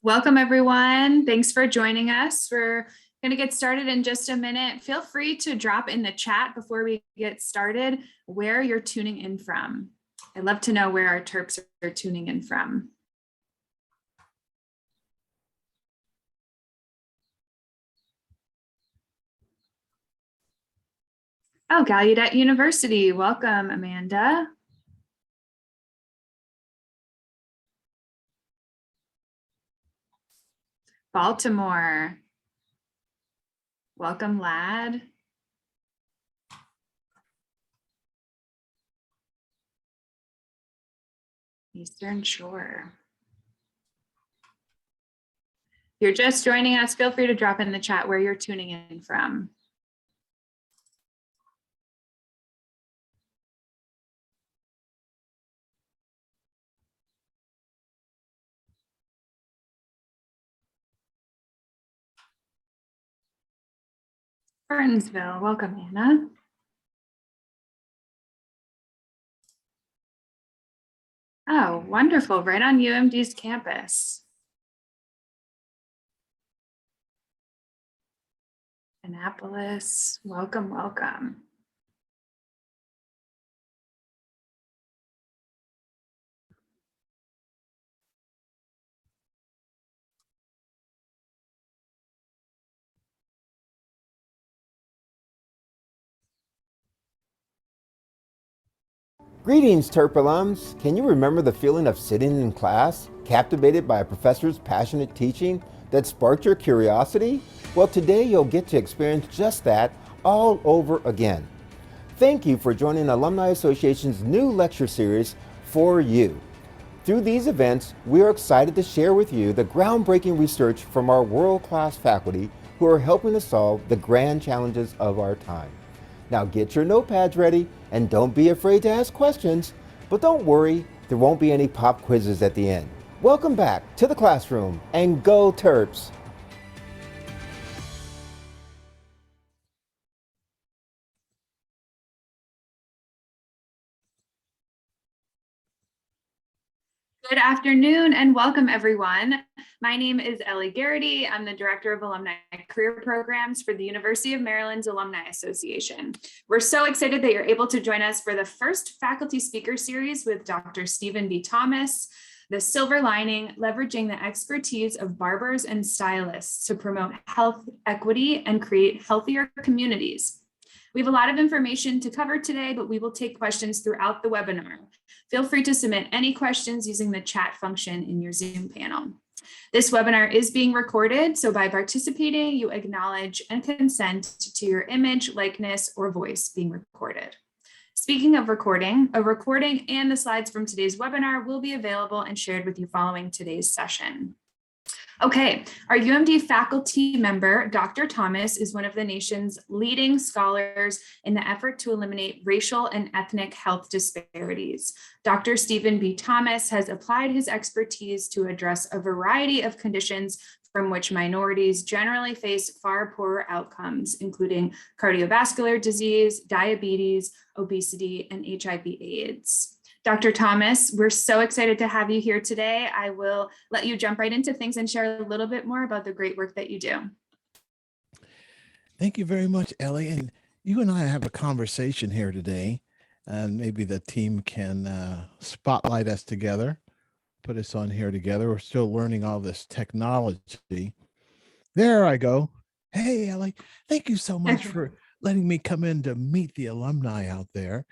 Welcome, everyone. Thanks for joining us. We're going to get started in just a minute. Feel free to drop in the chat before we get started where you're tuning in from. I'd love to know where our Terps are tuning in from. Oh, Gallaudet University. Welcome, Amanda. Baltimore. Welcome, Lad. Eastern Shore. If you're just joining us, feel free to drop in the chat where you're tuning in from. Burnsville. Welcome, Anna. Oh, wonderful. Right on UMD's campus. Annapolis. Welcome, welcome. Greetings, Terp alums. Can you remember the feeling of sitting in class, captivated by a professor's passionate teaching that sparked your curiosity? Well, today you'll get to experience just that all over again. Thank you for joining Alumni Association's new lecture series, For You. Through these events, we are excited to share with you the groundbreaking research from our world-class faculty who are helping to solve the grand challenges of our time. Now get your notepads ready and don't be afraid to ask questions, but don't worry, there won't be any pop quizzes at the end. Welcome back to the classroom and go Terps! Good afternoon and welcome, everyone. My name is Ellie Garrity. I'm the Director of Alumni Career Programs for the University of Maryland's Alumni Association. We're so excited that you're able to join us for the first faculty speaker series with Dr. Stephen B. Thomas, The Silver Lining, Leveraging the Expertise of Barbers and Stylists to Promote Health Equity and Create Healthier Communities. We have a lot of information to cover today, but we will take questions throughout the webinar. Feel free to submit any questions using the chat function in your Zoom panel. This webinar is being recorded, so by participating, you acknowledge and consent to your image, likeness, or voice being recorded. Speaking of recording, a recording and the slides from today's webinar will be available and shared with you following today's session. Okay, our UMD faculty member, Dr. Thomas, is one of the nation's leading scholars in the effort to eliminate racial and ethnic health disparities. Dr. Stephen B. Thomas has applied his expertise to address a variety of conditions from which minorities generally face far poorer outcomes, including cardiovascular disease, diabetes, obesity, and HIV/AIDS. Dr. Thomas, we're so excited to have you here today. I will let you jump right into things and share a little bit more about the great work that you do. Thank you very much, Ellie. And you and I have a conversation here today, and maybe the team can spotlight us together, put us on here together. We're still learning all this technology. There I go. Hey, Ellie, thank you so much for letting me come in to meet the alumni out there.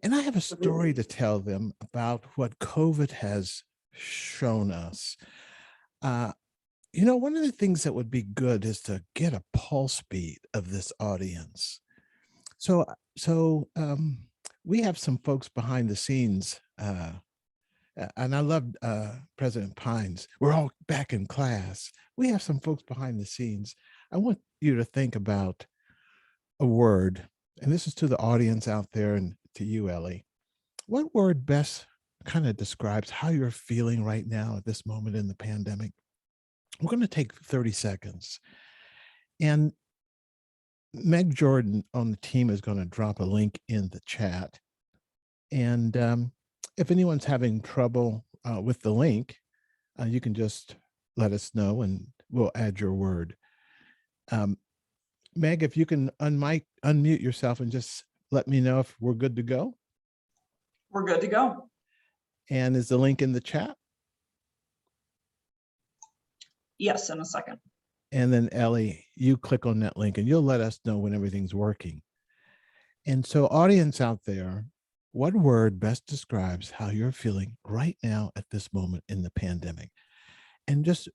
And I have a story to tell them about what COVID has shown us. One of the things that would be good is to get a pulse beat of this audience. So we have some folks behind the scenes, and I love President Pines. We're all back in class. We have some folks behind the scenes. I want you to think about a word, and this is to the audience out there and to you, Ellie. What word best kind of describes how you're feeling right now at this moment in the pandemic? We're going to take 30 seconds. And Meg Jordan on the team is going to drop a link in the chat. And if anyone's having trouble with the link, you can just let us know and we'll add your word. Meg, if you can unmute yourself and just let me know if we're good to go. We're good to go. And is the link in the chat? Yes, in a second. And then Ellie, you click on that link and you'll let us know when everything's working. And so audience out there, what word best describes how you're feeling right now at this moment in the pandemic? And just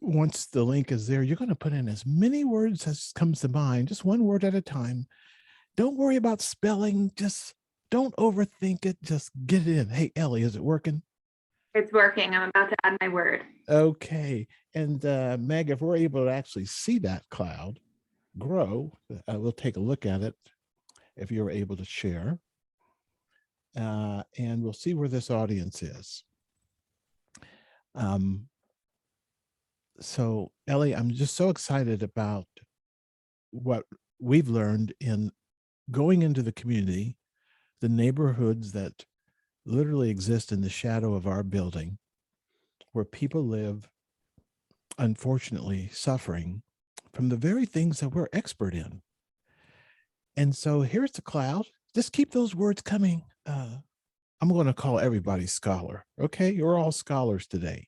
once the link is there, you're going to put in as many words as comes to mind, just one word at a time. Don't worry about spelling. Just don't overthink it. Just get it in. Hey, Ellie, is it working? It's working. I'm about to add my word. Okay. And Meg, if we're able to actually see that cloud grow, we'll take a look at it if you're able to share. And we'll see where this audience is. So Ellie, I'm just so excited about what we've learned in going into the community, the neighborhoods that literally exist in the shadow of our building, where people live, unfortunately, suffering from the very things that we're expert in. And so here's the cloud. Just keep those words coming. I'm going to call everybody scholar. Okay, you're all scholars today.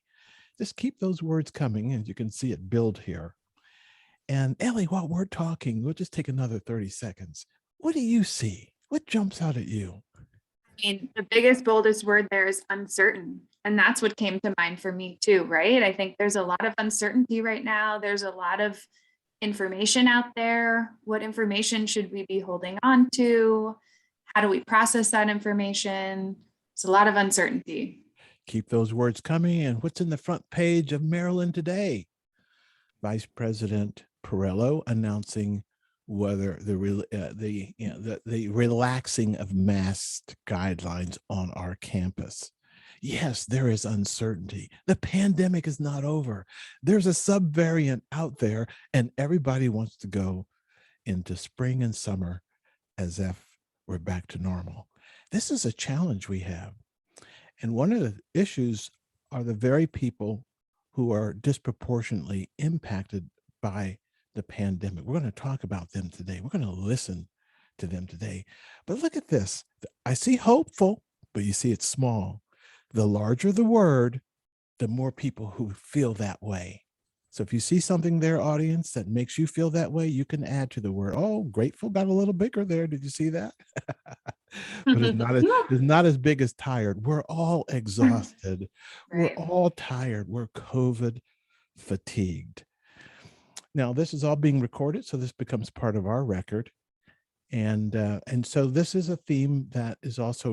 Just keep those words coming, and you can see it build here. And Ellie, while we're talking, we'll just take another 30 seconds. What do you see? What jumps out at you? I mean, the biggest, boldest word there is uncertain. And that's what came to mind for me too, right? I think there's a lot of uncertainty right now. There's a lot of information out there. What information should we be holding on to? How do we process that information? It's a lot of uncertainty. Keep those words coming. And what's in the front page of Maryland today? Vice President Perello announcing whether the relaxing of mask guidelines on our campus. Yes, there is uncertainty. The pandemic is not over. There's a subvariant out there, and everybody wants to go into spring and summer as if we're back to normal. This is a challenge we have. And one of the issues are the very people who are disproportionately impacted by the pandemic. We're going to talk about them today. We're going to listen to them today. But look at this. I see hopeful, but you see it's small. The larger the word, the more people who feel that way. So if you see something there, audience, that makes you feel that way, you can add to the word. Oh, grateful got a little bigger there. Did you see that? But it's not as big as tired. We're all exhausted. Right. We're all tired. We're COVID fatigued. Now, this is all being recorded, so this becomes part of our record. And so this is a theme that is also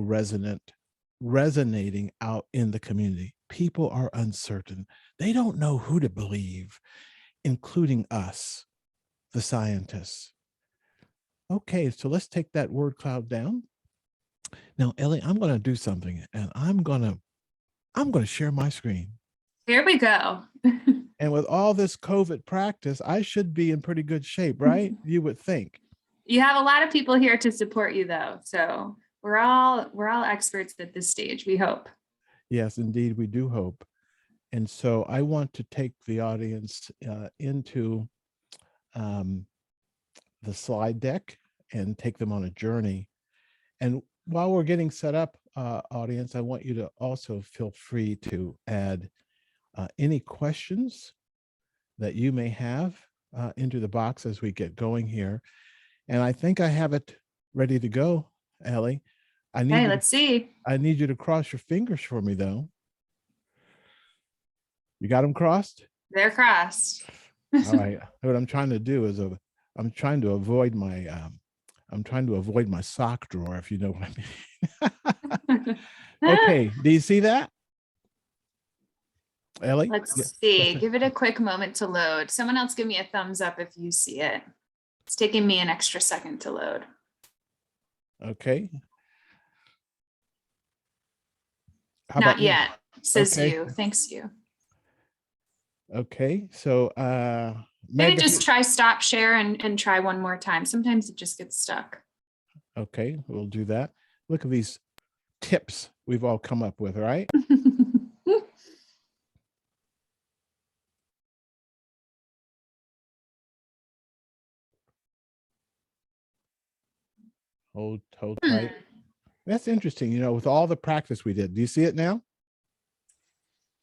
resonating out in the community. People are uncertain. They don't know who to believe, including us, the scientists. Okay, so let's take that word cloud down. Now, Ellie, I'm going to do something, and I'm going to share my screen. Here we go. And with all this COVID practice, I should be in pretty good shape, right? You would think. You have a lot of people here to support you though. So we're all experts at this stage, we hope. Yes, indeed, we do hope. And so I want to take the audience into the slide deck and take them on a journey. And while we're getting set up, audience, I want you to also feel free to add any questions that you may have into the box as we get going here. And I think I have it ready to go, Ellie. Let's see. I need you to cross your fingers for me, though. You got them crossed? They're crossed. All right. What I'm trying to do is I'm trying to avoid my sock drawer, if you know what I mean. Okay. Do you see that, Ellie? Let's see. Give it a quick moment to load. Someone else give me a thumbs up if you see it. It's taking me an extra second to load. Okay. Not yet, says okay. you. Thanks, you. Okay. So maybe just try stop share and try one more time. Sometimes it just gets stuck. Okay, we'll do that. Look at these tips we've all come up with, right? Hold Hmm. tight. That's interesting. You know, with all the practice we did, do you see it now?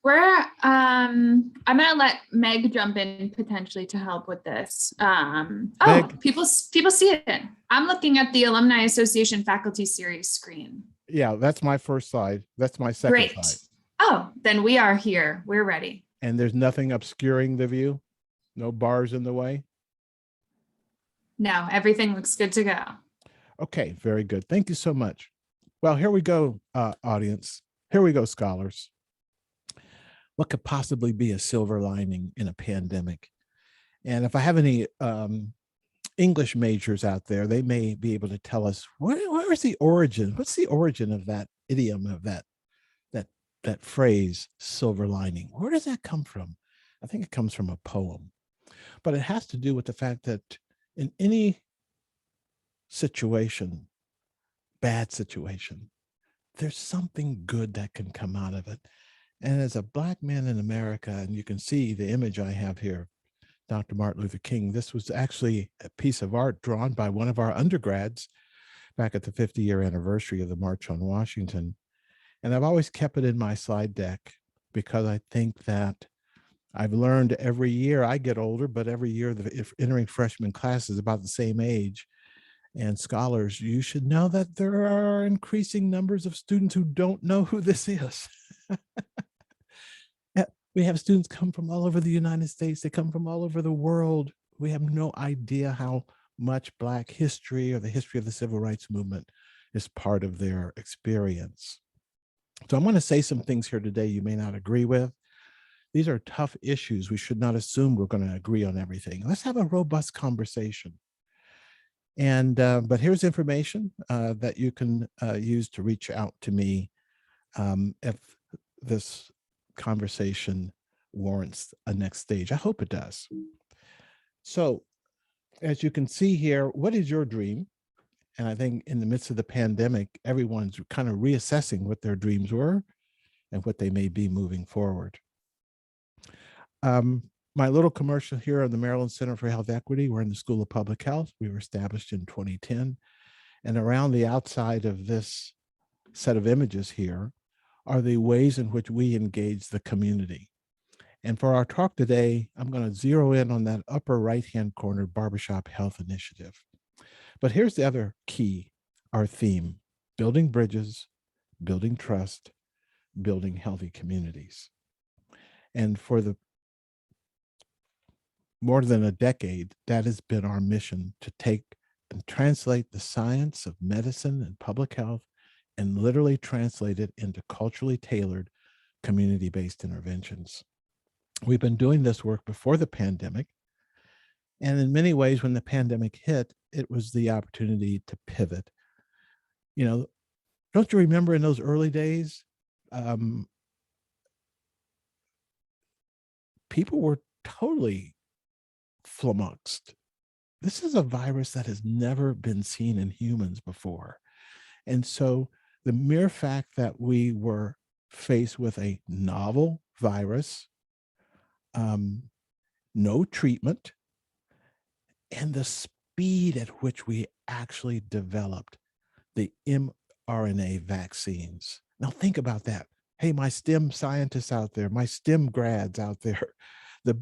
I'm gonna let Meg jump in potentially to help with this. Meg. People see it. I'm looking at the Alumni Association Faculty Series screen. Yeah, that's my first slide. That's my second Great. slide. Oh, then we are here. We're ready. And there's nothing obscuring the view? No bars in the way? No, everything looks good to go. Okay, very good. Thank you so much. Well, here we go, audience. Here we go, scholars. What could possibly be a silver lining in a pandemic? And if I have any English majors out there, they may be able to tell us where is the origin? What's the origin of that idiom, of that phrase, silver lining? Where does that come from? I think it comes from a poem, but it has to do with the fact that in any situation, bad situation, there's something good that can come out of it. And as a Black man in America, and you can see the image I have here, Dr. Martin Luther King, this was actually a piece of art drawn by one of our undergrads back at the 50-year anniversary of the March on Washington. And I've always kept it in my slide deck because I think that I've learned every year I get older, but every year the entering freshman class is about the same age. And scholars, you should know that there are increasing numbers of students who don't know who this is. We have students come from all over the United States. They come from all over the world. We have no idea how much Black history or the history of the civil rights movement is part of their experience. So I'm going to say some things here today you may not agree with. These are tough issues. We should not assume we're going to agree on everything. Let's have a robust conversation. And but here's information that you can use to reach out to me if this conversation warrants a next stage. I hope it does. So as you can see here, what is your dream? And I think in the midst of the pandemic, everyone's kind of reassessing what their dreams were and what they may be moving forward. My little commercial here on the Maryland Center for Health Equity, we're in the School of Public Health. We were established in 2010. And around the outside of this set of images here are the ways in which we engage the community. And for our talk today, I'm going to zero in on that upper right-hand corner Barbershop Health Initiative. But here's the other key, our theme: building bridges, building trust, building healthy communities. And for the more than a decade, that has been our mission, to take and translate the science of medicine and public health and literally translate it into culturally tailored community-based interventions. We've been doing this work before the pandemic. And in many ways, when the pandemic hit, it was the opportunity to pivot. You know, don't you remember in those early days, people were totally flummoxed. This is a virus that has never been seen in humans before. And so the mere fact that we were faced with a novel virus, no treatment, and the speed at which we actually developed the mRNA vaccines. Now think about that. Hey, my STEM scientists out there, my STEM grads out there, the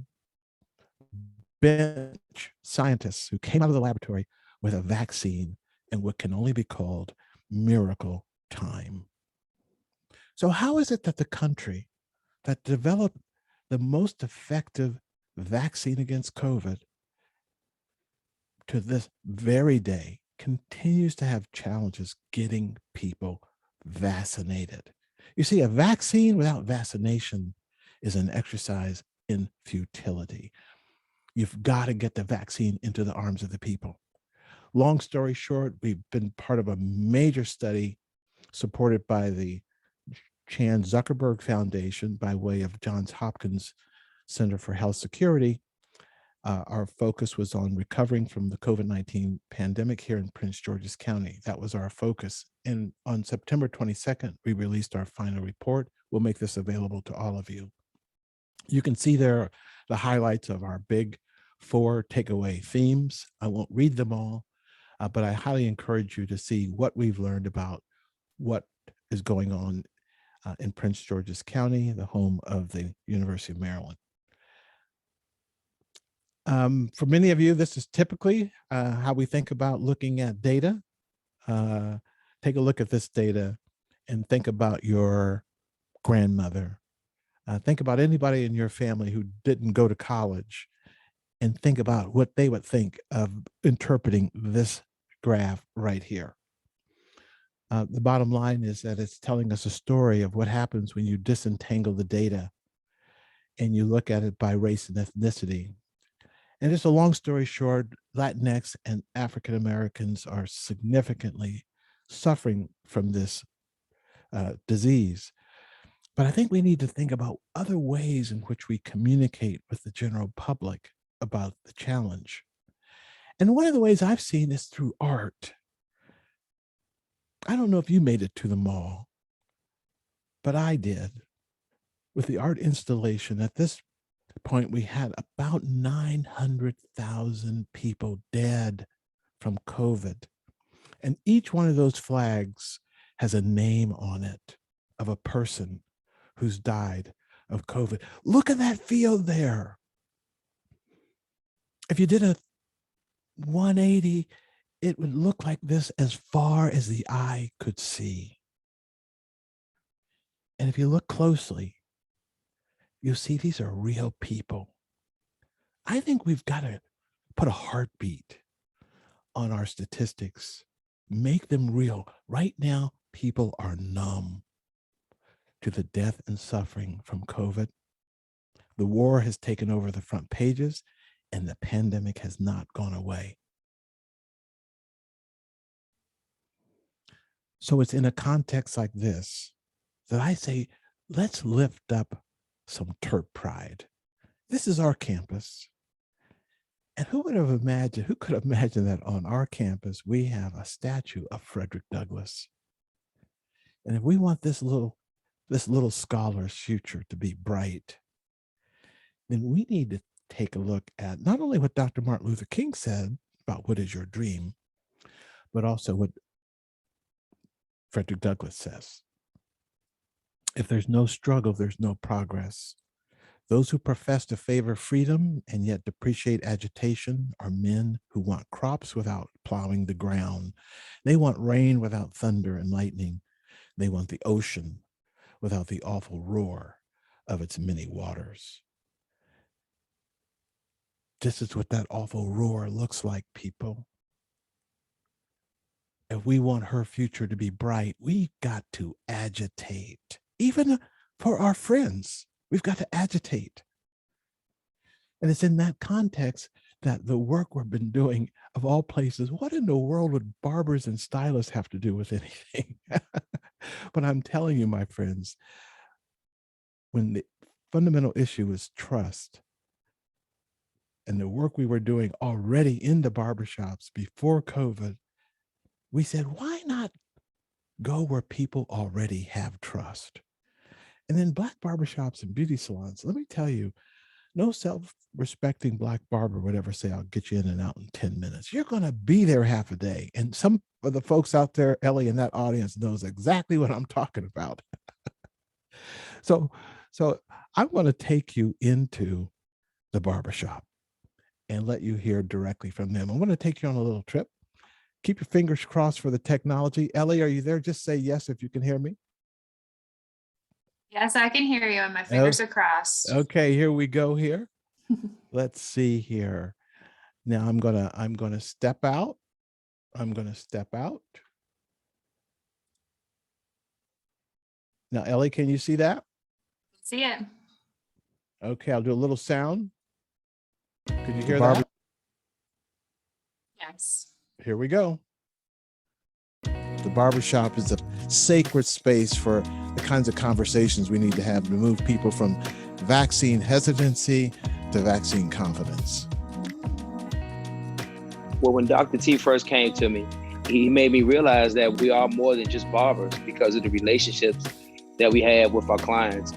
bench scientists who came out of the laboratory with a vaccine in what can only be called miracle time. So how is it that the country that developed the most effective vaccine against COVID to this very day continues to have challenges getting people vaccinated? You see, a vaccine without vaccination is an exercise in futility. You've got to get the vaccine into the arms of the people. Long story short, we've been part of a major study supported by the Chan Zuckerberg Foundation by way of Johns Hopkins Center for Health Security. Our focus was on recovering from the COVID-19 pandemic here in Prince George's County. That was our focus. And on September 22nd, we released our final report. We'll make this available to all of you. You can see there the highlights of our big 4 takeaway themes. I won't read them all, but I highly encourage you to see what we've learned about what is going on in Prince George's County, the home of the University of Maryland. For many of you, this is typically how we think about looking at data. Take a look at this data and think about your grandmother. Think about anybody in your family who didn't go to college, and think about what they would think of interpreting this graph right here. The bottom line is that it's telling us a story of what happens when you disentangle the data and you look at it by race and ethnicity. And just a long story short, Latinx and African Americans are significantly suffering from this disease. But I think we need to think about other ways in which we communicate with the general public about the challenge. And one of the ways I've seen is through art. I don't know if you made it to the mall, but I did. With the art installation, at this point, we had about 900,000 people dead from COVID. And each one of those flags has a name on it of a person who's died of COVID. Look at that field there. If you did a 180, it would look like this as far as the eye could see. And if you look closely, you'll see these are real people. I think we've got to put a heartbeat on our statistics, make them real. Right now, people are numb to the death and suffering from COVID. The war has taken over the front pages, and the pandemic has not gone away. So it's in a context like this that I say, let's lift up some Terp pride. This is our campus. And who could imagine that on our campus, we have a statue of Frederick Douglass? And if we want this little scholar's future to be bright, then we need to take a look at not only what Dr. Martin Luther King said about what is your dream, but also what Frederick Douglass says. If there's no struggle, there's no progress. Those who profess to favor freedom and yet depreciate agitation are men who want crops without plowing the ground. They want rain without thunder and lightning. They want the ocean without the awful roar of its many waters. This is what that awful roar looks like, people. If we want her future to be bright, we've got to agitate. Even for our friends, we've got to agitate. And it's in that context that the work we've been doing, of all places, what in the world would barbers and stylists have to do with anything? But I'm telling you, my friends, when the fundamental issue is trust, and the work we were doing already in the barbershops before COVID, we said, why not go where people already have trust? And then Black barbershops and beauty salons, let me tell you, no self-respecting Black barber would ever say, I'll get you in and out in 10 minutes. You're going to be there half a day. And some of the folks out there, Ellie, in that audience knows exactly what I'm talking about. So I'm going to take you into the barbershop and let you hear directly from them. I want to take you on a little trip. Keep your fingers crossed for the technology. Ellie, are you there? Just say yes if you can hear me. Yes, I can hear you, and my fingers are crossed. Okay, here we go here. Let's see here. Now I'm gonna step out. Now, Ellie, can you see that? See it. Okay, I'll do a little sound. Could you hear that? Yes. Here we go. The barbershop is a sacred space for the kinds of conversations we need to have to move people from vaccine hesitancy to vaccine confidence. Well, when Dr. T first came to me, he made me realize that we are more than just barbers because of the relationships that we have with our clients.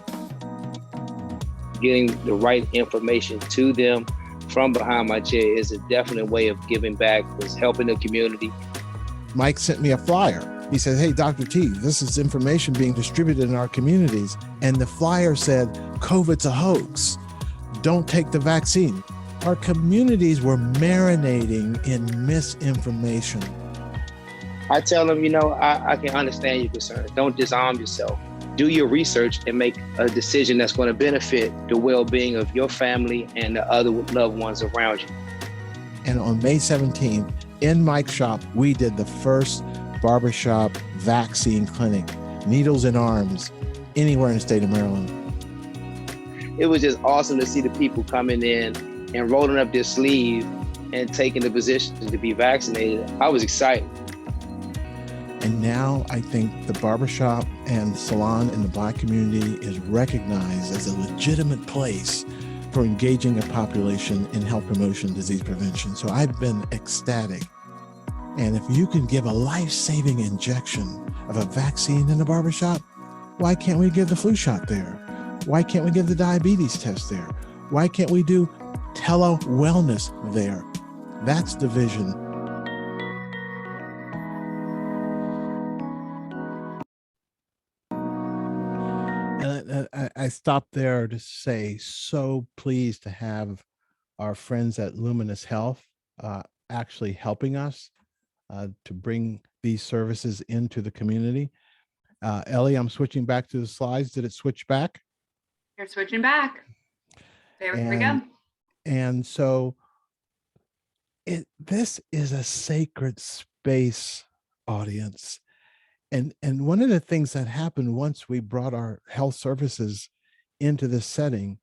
Getting the right information to them from behind my chair is a definite way of giving back, was helping the community. Mike sent me a flyer. He said, hey, Dr. T, this is information being distributed in our communities. And the flyer said, COVID's a hoax. Don't take the vaccine. Our communities were marinating in misinformation. I tell them, I can understand your concerns. Don't disarm yourself. Do your research and make a decision that's going to benefit the well-being of your family and the other loved ones around you. And on May 17th, in Mike's shop, we did the first barbershop vaccine clinic, needles in arms, anywhere in the state of Maryland. It was just awesome to see the people coming in and rolling up their sleeve and taking the position to be vaccinated. I was excited. And now I think the barbershop and salon in the Black community is recognized as a legitimate place for engaging a population in health promotion, disease prevention. So I've been ecstatic. And if you can give a life-saving injection of a vaccine in the barbershop, why can't we give the flu shot there? Why can't we give the diabetes test there? Why can't we do tele-wellness there? That's the vision. And I stopped there to say, so pleased to have our friends at Luminous Health actually helping us to bring these services into the community. Ellie, I'm switching back to the slides. Did it switch back? You're switching back. There we go. And so this is a sacred space, audience. And one of the things that happened once we brought our health services into this setting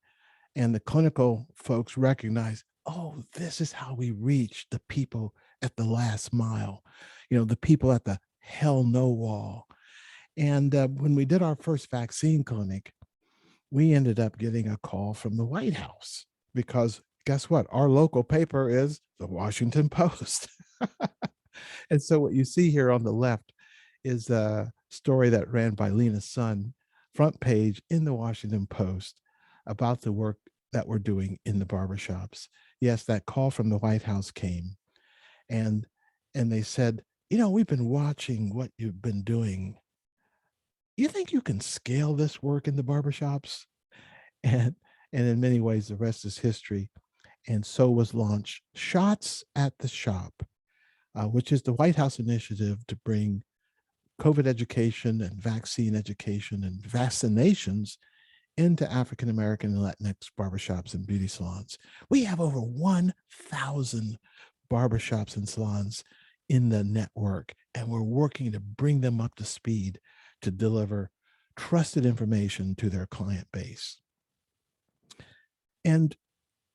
and the clinical folks recognized, oh, this is how we reach the people at the last mile, the people at the hell no wall. And when we did our first vaccine clinic, we ended up getting a call from the White House because guess what? Our local paper is the Washington Post. And so what you see here on the left is a story that ran by Lena's son, front page in the Washington Post about the work that we're doing in the barbershops. Yes, that call from the White House came and they said, we've been watching what you've been doing. You think you can scale this work in the barbershops? And in many ways, the rest is history. And so was launched Shots at the Shop, which is the White House initiative to bring COVID education and vaccine education and vaccinations into African-American and Latinx barbershops and beauty salons. We have over 1,000 barbershops and salons in the network, and we're working to bring them up to speed to deliver trusted information to their client base. And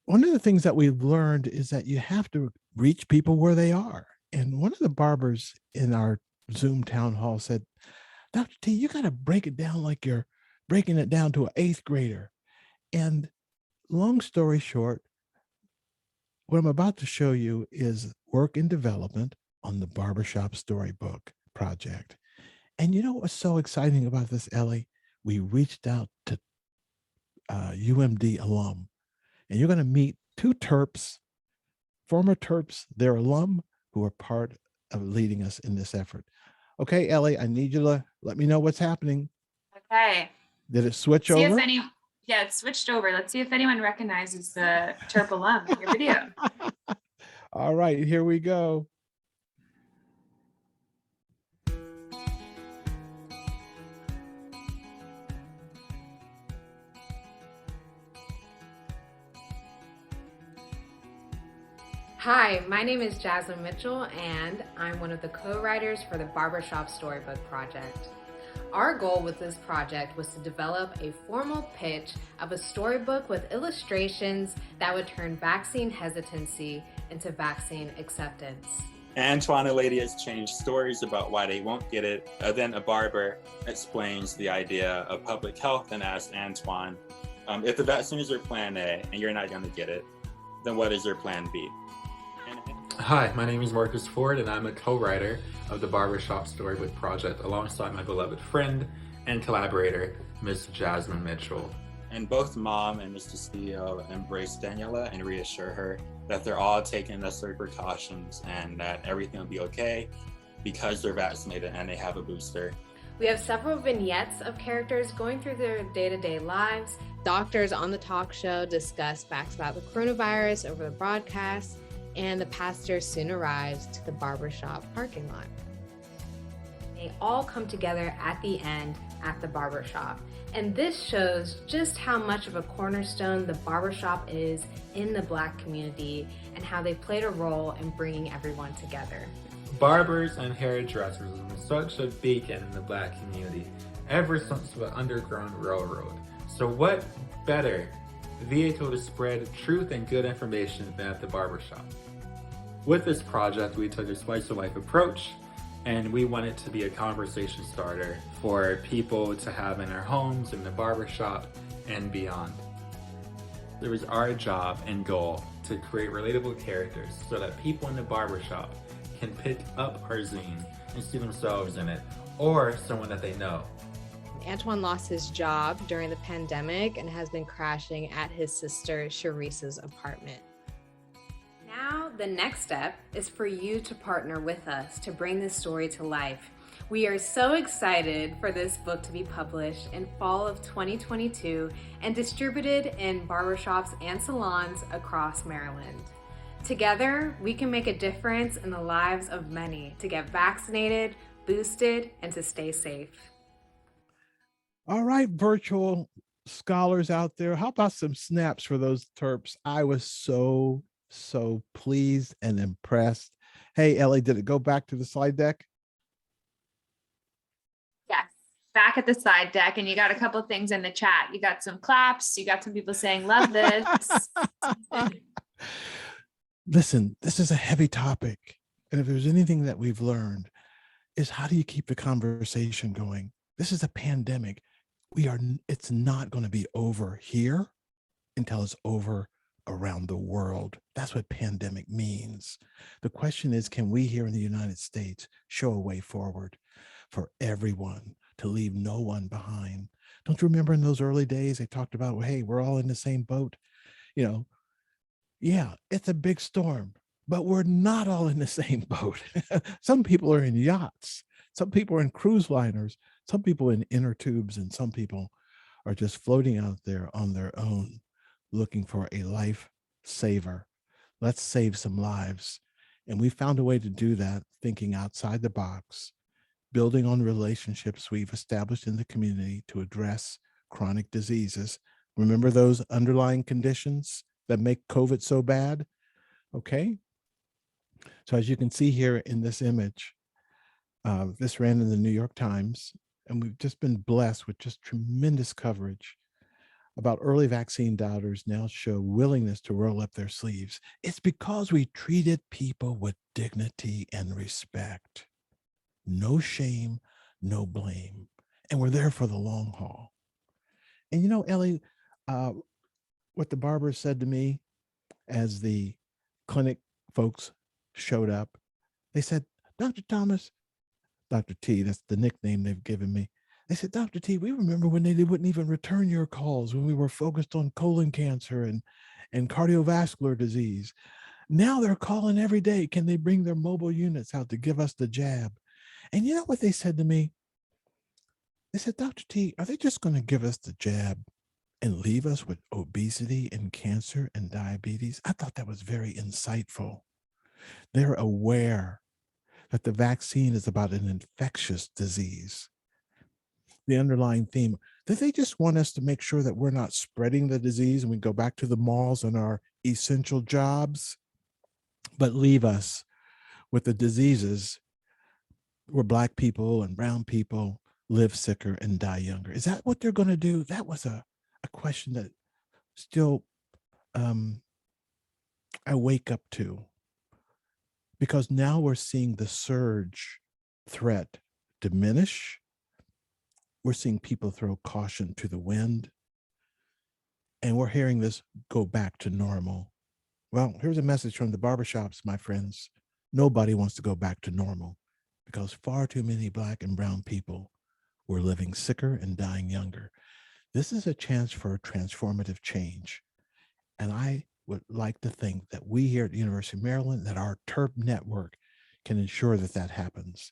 one of the things that we've learned is that you have to reach people where they are. And one of the barbers in our Zoom town hall said, Dr. T, you got to break it down like you're breaking it down to an 8th grader. And long story short, what I'm about to show you is work in development on the Barbershop Storybook project. And you know what's so exciting about this, Ellie? We reached out to UMD alum, and you're going to meet 2 Terps, former Terps, their alum, who are part of leading us in this effort. Okay, Ellie, I need you to let me know what's happening. Okay. Did it switch See over? Yeah, it switched over. Let's see if anyone recognizes the Terp alum in your video. All right, here we go. Hi, my name is Jasmine Mitchell, and I'm one of the co-writers for the Barbershop Storybook project. Our goal with this project was to develop a formal pitch of a storybook with illustrations that would turn vaccine hesitancy into vaccine acceptance. Antoine and Lady exchange stories about why they won't get it. Then a barber explains the idea of public health and asks Antoine, if the vaccine is your plan A and you're not going to get it, then what is your plan B? Hi, my name is Marcus Ford, and I'm a co-writer of the Barbershop Storybook project alongside my beloved friend and collaborator, Miss Jasmine Mitchell. And both Mom and Mr. CEO embrace Daniela and reassure her that they're all taking necessary precautions and that everything will be okay because they're vaccinated and they have a booster. We have several vignettes of characters going through their day-to-day lives. Doctors on the talk show discuss facts about the coronavirus over the broadcast, and the pastor soon arrives to the barbershop parking lot. They all come together at the end at the barbershop. And this shows just how much of a cornerstone the barbershop is in the Black community and how they played a role in bringing everyone together. Barbers and hairdressers have been such a beacon in the Black community ever since the Underground Railroad. So what better vehicle to spread truth and good information than at the barbershop? With this project, we took a slice of life approach, and we want it to be a conversation starter for people to have in their homes, in the barbershop, and beyond. It was our job and goal to create relatable characters so that people in the barbershop can pick up our zine and see themselves in it, or someone that they know. Antoine lost his job during the pandemic and has been crashing at his sister Sharice's apartment. Now, the next step is for you to partner with us to bring this story to life. We are so excited for this book to be published in fall of 2022 and distributed in barbershops and salons across Maryland. Together, we can make a difference in the lives of many to get vaccinated, boosted, and to stay safe. All right, virtual scholars out there, how about some snaps for those Terps? I was so pleased and impressed. Hey, Ellie, did it go back to the slide deck? Yes, back at the slide deck, and you got a couple things in the chat. You got some claps. You got some people saying, love this. Listen, this is a heavy topic. And if there's anything that we've learned is how do you keep the conversation going? This is a pandemic. It's not going to be over here until it's over around the world. That's what pandemic means. The question is, can we here in the United States show a way forward for everyone to leave no one behind? Don't you remember in those early days, they talked about, well, hey, we're all in the same boat. You know, yeah, it's a big storm, but we're not all in the same boat. Some people are in yachts. Some people are in cruise liners. Some people in inner tubes, and some people are just floating out there on their own, looking for a life saver. Let's save some lives. And we found a way to do that, thinking outside the box, building on relationships we've established in the community to address chronic diseases. Remember those underlying conditions that make COVID so bad? Okay. So as you can see here in this image, this ran in the New York Times, and we've just been blessed with just tremendous coverage about early vaccine doubters now show willingness to roll up their sleeves. It's because we treated people with dignity and respect. No shame, no blame. And we're there for the long haul. And you know, Ellie, what the barbers said to me as the clinic folks showed up, they said, Dr. Thomas, Dr. T, that's the nickname they've given me. They said, Dr. T, we remember when they wouldn't even return your calls when we were focused on colon cancer and cardiovascular disease. Now they're calling every day. Can they bring their mobile units out to give us the jab? And you know what they said to me? They said, Dr. T, are they just going to give us the jab and leave us with obesity and cancer and diabetes? I thought that was very insightful. They're aware that the vaccine is about an infectious disease. The underlying theme, that they just want us to make sure that we're not spreading the disease and we go back to the malls and our essential jobs, but leave us with the diseases where Black people and brown people live sicker and die younger. Is that what they're going to do? That was a question that still I wake up to, because now we're seeing the surge threat diminish. We're seeing people throw caution to the wind, and we're hearing this go back to normal. Well, here's a message from the barbershops, my friends. Nobody wants to go back to normal because far too many Black and brown people were living sicker and dying younger. This is a chance for transformative change. And I would like to think that we here at the University of Maryland, that our TERP network can ensure that that happens.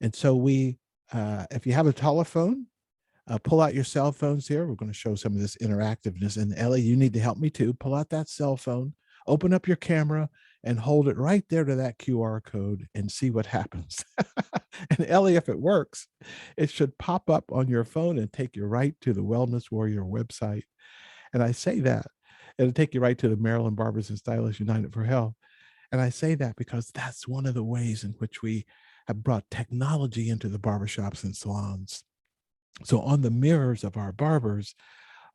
And so if you have a telephone, pull out your cell phones here. We're going to show some of this interactiveness. And Ellie, you need to help me too. Pull out that cell phone, open up your camera, and hold it right there to that QR code and see what happens. And Ellie, if it works, it should pop up on your phone and take you right to the Wellness Warrior website. And I say that, it'll take you right to the Maryland Barbers and Stylists United for Health. And I say that because that's one of the ways in which we have brought technology into the barbershops and salons. So on the mirrors of our barbers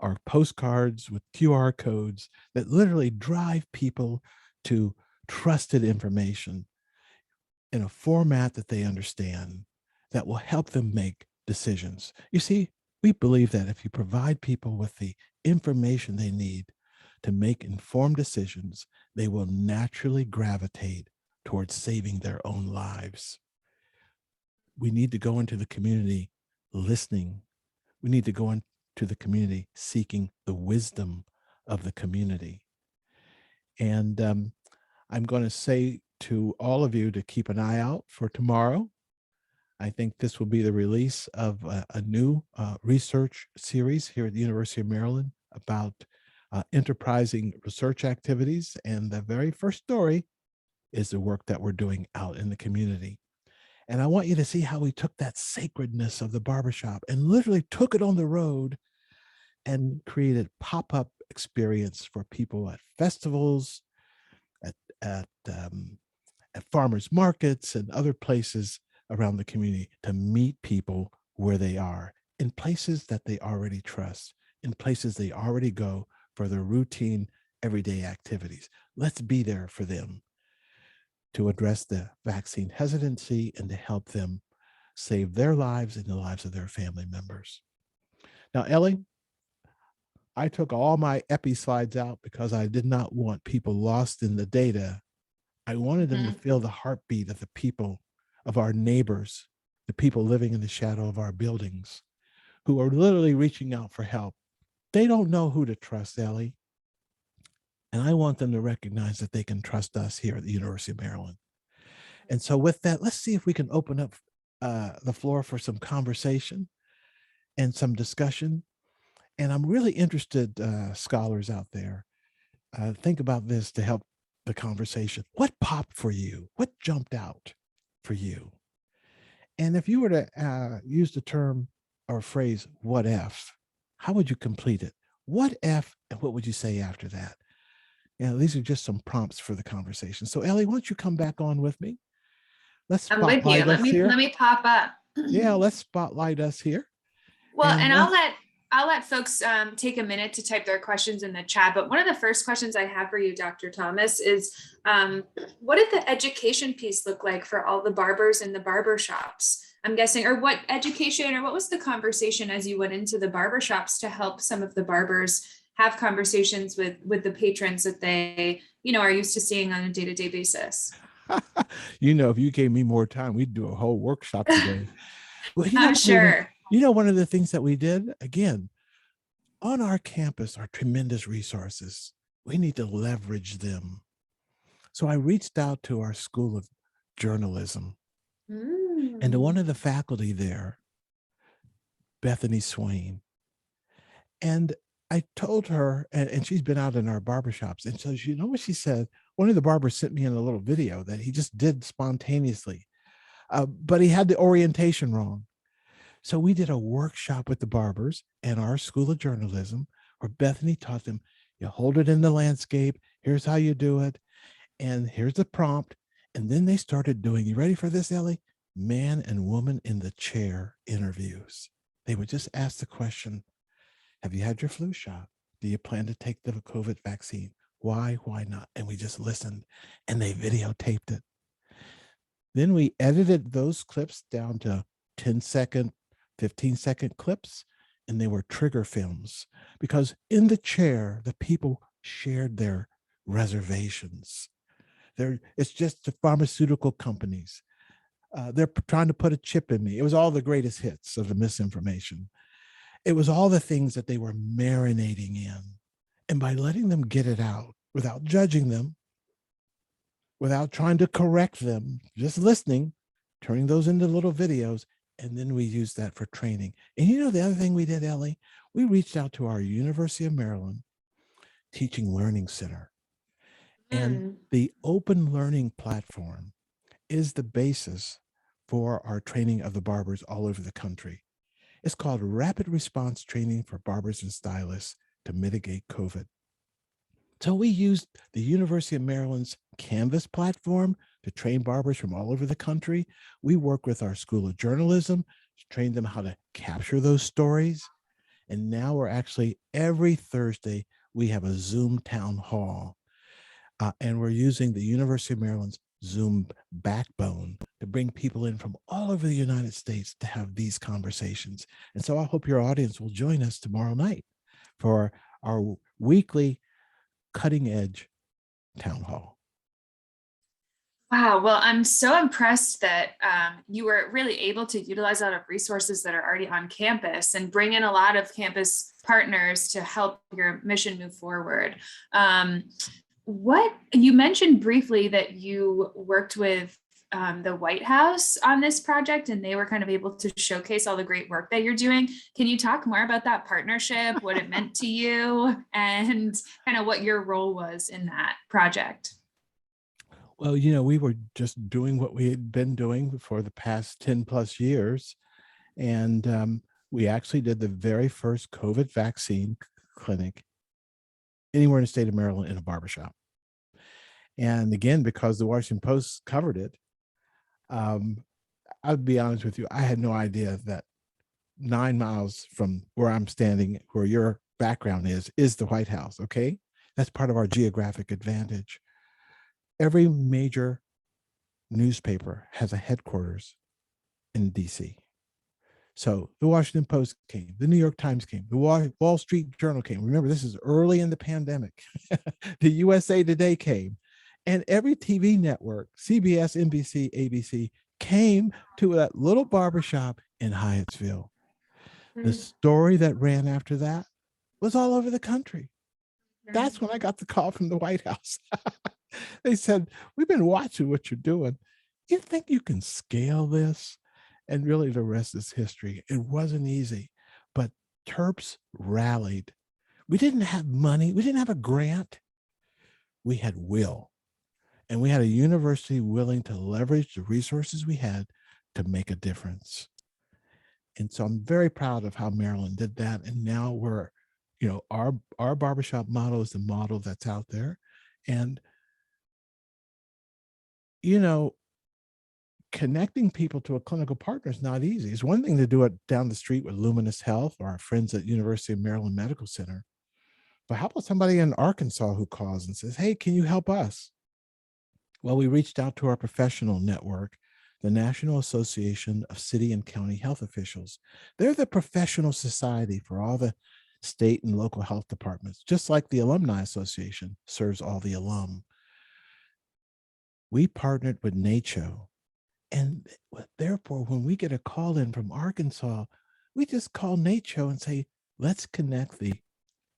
are postcards with QR codes that literally drive people to trusted information in a format that they understand, that will help them make decisions. You see, we believe that if you provide people with the information they need to make informed decisions, they will naturally gravitate towards saving their own lives. We need to go into the community listening. We need to go into the community seeking the wisdom of the community. And I'm going to say to all of you to keep an eye out for tomorrow. I think this will be the release of a new research series here at the University of Maryland about enterprising research activities. And the very first story is the work that we're doing out in the community. And I want you to see how we took that sacredness of the barbershop and literally took it on the road and created pop-up experience for people at festivals, at farmers markets and other places around the community to meet people where they are, in places that they already trust, in places they already go for their routine everyday activities. Let's be there for them to address the vaccine hesitancy and to help them save their lives and the lives of their family members. Now, Ellie, I took all my epi slides out because I did not want people lost in the data. I wanted them to feel the heartbeat of the people, of our neighbors, the people living in the shadow of our buildings, who are literally reaching out for help. They don't know who to trust, Ellie. And I want them to recognize that they can trust us here at the University of Maryland. And so with that, let's see if we can open up the floor for some conversation and some discussion. And I'm really interested, scholars out there, think about this to help the conversation. What popped for you? What jumped out for you? And if you were to use the term or phrase, what if, how would you complete it? What if, and what would you say after that? These are just some prompts for the conversation. So Ellie, why don't you come back on with me? Let's I'm with you. spotlight us here. Let me pop up. Yeah, let's spotlight us here. Well, and I'll let folks take a minute to type their questions in the chat. But one of the first questions I have for you, Dr. Thomas, is what did the education piece look like for all the barbers in the barbershops? I'm guessing, or what education, or what was the conversation as you went into the barbershops to help some of the barbers have conversations with the patrons that they, are used to seeing on a day-to-day basis? If you gave me more time, we'd do a whole workshop today. Well, I'm sure. One of the things that we did, again, on our campus are tremendous resources. We need to leverage them. So I reached out to our School of Journalism and to one of the faculty there, Bethany Swain. And I told her, and she's been out in our barbershops, and so you know what she said? One of the barbers sent me in a little video that he just did spontaneously, but he had the orientation wrong. So we did a workshop with the barbers and our School of Journalism where Bethany taught them, you hold it in the landscape, here's how you do it, and here's the prompt. And then they started doing, you ready for this, Ellie? Man and woman in the chair interviews. They would just ask the question, have you had your flu shot? Do you plan to take the COVID vaccine? Why not? And we just listened and they videotaped it. Then we edited those clips down to 10-second, 15-second clips, and they were trigger films because in the chair, the people shared their reservations. It's just the pharmaceutical companies. They're trying to put a chip in me. It was all the greatest hits of the misinformation. It was all the things that they were marinating in. And by letting them get it out without judging them, without trying to correct them, just listening, turning those into little videos, and then we used that for training. And you know, the other thing we did, Ellie, we reached out to our University of Maryland Teaching Learning Center. And the open learning platform is the basis for our training of the barbers all over the country. It's called Rapid Response Training for Barbers and Stylists to Mitigate COVID. So we used the University of Maryland's Canvas platform to train barbers from all over the country. We work with our School of Journalism to train them how to capture those stories. And now we're actually, every Thursday, we have a Zoom town hall. And we're using the University of Maryland's Zoom backbone to bring people in from all over the United States to have these conversations. And so I hope your audience will join us tomorrow night for our weekly cutting edge town hall. Wow. Well, I'm so impressed that you were really able to utilize a lot of resources that are already on campus and bring in a lot of campus partners to help your mission move forward. What you mentioned briefly that you worked with the White House on this project, and they were kind of able to showcase all the great work that you're doing. Can you talk more about that partnership, what it meant to you, and kind of what your role was in that project? Well, you know, we were just doing what we had been doing for the past 10 plus years. And we actually did the very first COVID vaccine clinic anywhere in the state of Maryland in a barbershop. And again, because the Washington Post covered it, I'll be honest with you, I had no idea that 9 miles from where I'm standing, where your background is the White House, okay? That's part of our geographic advantage. Every major newspaper has a headquarters in DC. So the Washington Post came, the New York Times came, the Wall Street Journal came. Remember, this is early in the pandemic. The USA Today came, and every TV network, CBS, NBC, ABC, came to that little barbershop in Hyattsville. The story that ran after that was all over the country. That's when I got the call from the White House. They said, we've been watching what you're doing. You think you can scale this? And really the rest is history. It wasn't easy, but Terps rallied. We didn't have money. We didn't have a grant. We had will. And we had a university willing to leverage the resources we had to make a difference. And so I'm very proud of how Maryland did that. And now we're, you know, our barbershop model is the model that's out there. And, you know, connecting people to a clinical partner is not easy. It's one thing to do it down the street with Luminous Health or our friends at University of Maryland Medical Center. But how about somebody in Arkansas who calls and says, hey, can you help us? Well, we reached out to our professional network, the National Association of City and County Health Officials. They're the professional society for all the state and local health departments, just like the Alumni Association serves all the alum. We partnered with NACCHO. And therefore, when we get a call in from Arkansas, we just call NACCHO and say, let's connect the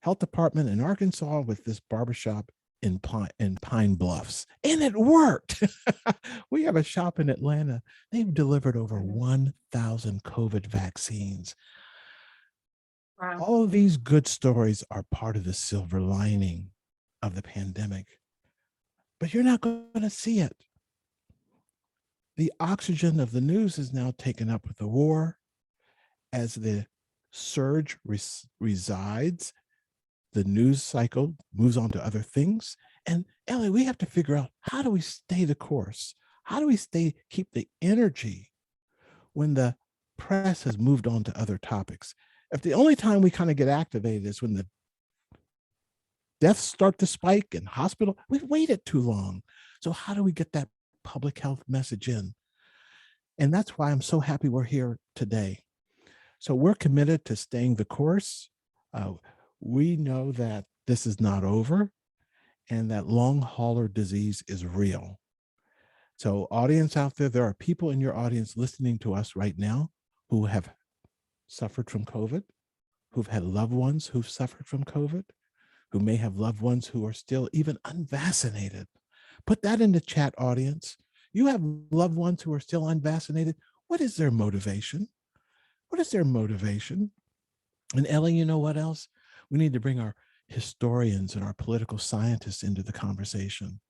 health department in Arkansas with this barbershop in Pine Bluffs. And it worked. We have a shop in Atlanta. They've delivered over 1,000 COVID vaccines. Wow. All of these good stories are part of the silver lining of the pandemic, but you're not going to see it. The oxygen of the news is now taken up with the war. As the surge resides, the news cycle moves on to other things. And Ellie, we have to figure out, how do we stay the course? How do we keep the energy when the press has moved on to other topics? If the only time we kind of get activated is when the deaths start to spike in hospital, we've waited too long. So how do we get that public health message in? And that's why I'm so happy we're here today. So we're committed to staying the course. We know that this is not over and that long hauler disease is real. So audience out there are people in your audience listening to us right now who have suffered from COVID, who've had loved ones who've suffered from COVID, who may have loved ones who are still even unvaccinated. Put that in the chat, audience. You have loved ones who are still unvaccinated. What is their motivation? What is their motivation? And Ellie, you know what else? We need to bring our historians and our political scientists into the conversation.